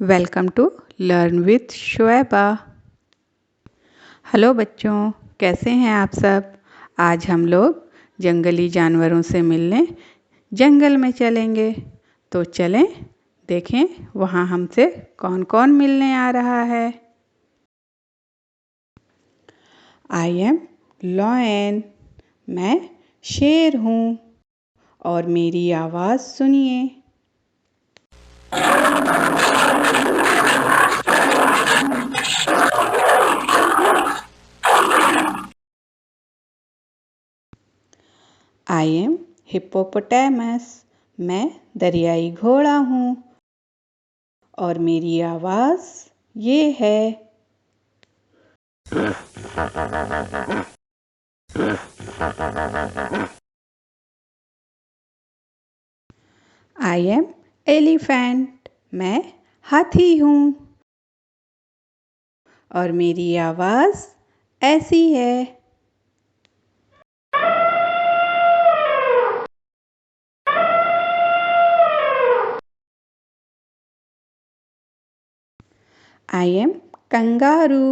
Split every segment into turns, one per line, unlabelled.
Welcome to learn with Shoeba. Hello बच्चों, कैसे हैं आप सब। आज हम लोग जंगली जानवरों से मिलने जंगल में चलेंगे। तो चलें, देखें वहाँ हमसे कौन कौन मिलने आ रहा है। आई एम लॉयन, मैं शेर हूँ और मेरी आवाज़ सुनिए। आई एम हिप्पोपोटेमस, मैं दरियाई घोड़ा हूँ और मेरी आवाज़ ये है। आई एम एलिफेंट, मैं हाथी हूँ और मेरी आवाज़ ऐसी है। आई एम कंगारू,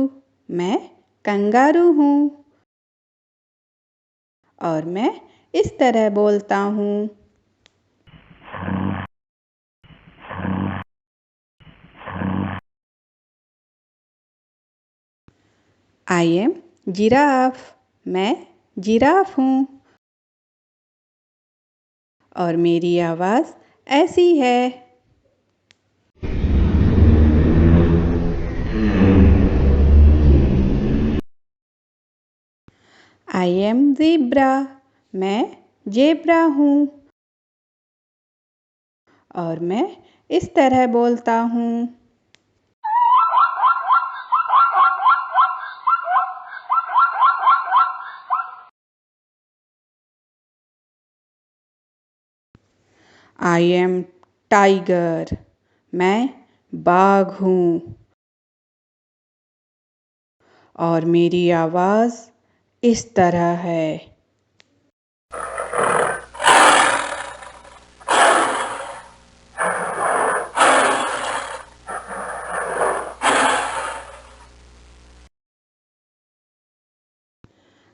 मैं कंगारू हूँ और मैं इस तरह बोलता हूँ। आई एम जिराफ, मैं जिराफ हूँ और मेरी आवाज़ ऐसी है। आई एम ज़ेब्रा, मैं ज़ेब्रा हूँ और मैं इस तरह बोलता हूँ। आई एम टाइगर, मैं बाघ हूँ और मेरी आवाज़ इस तरह है।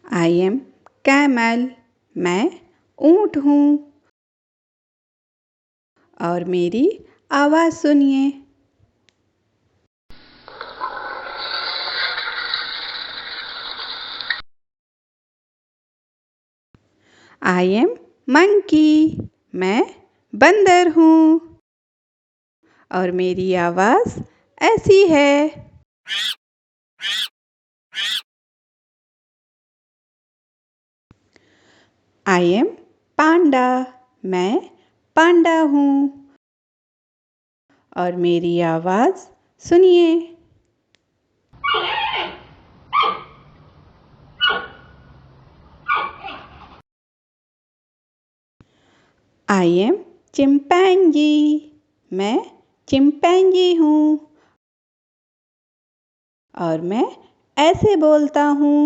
आई एम कैमल, मैं ऊँट हूँ और मेरी आवाज़ सुनिए। आई एम मंकी, मैं बंदर हूँ और मेरी आवाज़ ऐसी है। आई एम पांडा, मैं पांडा हूँ और मेरी आवाज़ सुनिए। आई एम चिंपैंजी, मैं चिंपैंजी हूँ और मैं ऐसे बोलता हूँ।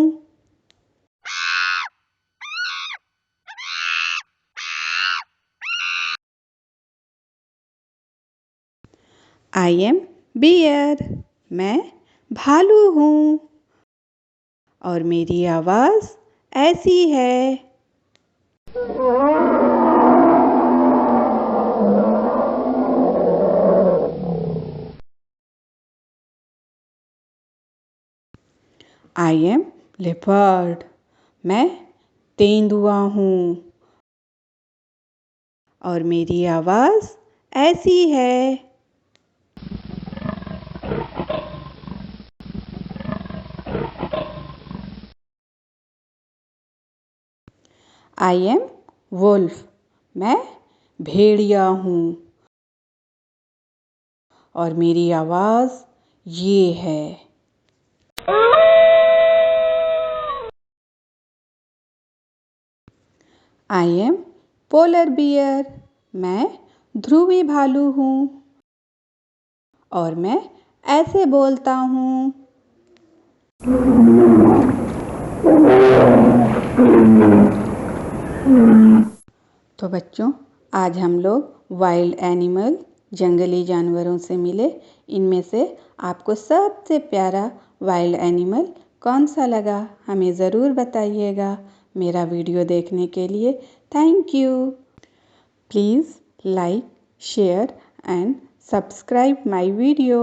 आई एम बियर, मैं भालू हूँ और मेरी आवाज़ ऐसी है। आई एम लेपर्ड, मैं तेंदुआ हूँ और मेरी आवाज़ ऐसी है। आई एम वुल्फ, मैं भेड़िया हूँ और मेरी आवाज़ ये है। आई एम पोलर बियर, मैं ध्रुवी भालू हूँ और मैं ऐसे बोलता हूँ। तो बच्चों, आज हम लोग वाइल्ड एनिमल जंगली जानवरों से मिले। इनमें से आपको सबसे प्यारा वाइल्ड एनिमल कौन सा लगा, हमें ज़रूर बताइएगा। मेरा वीडियो देखने के लिए thank you. Please like, share and subscribe my video.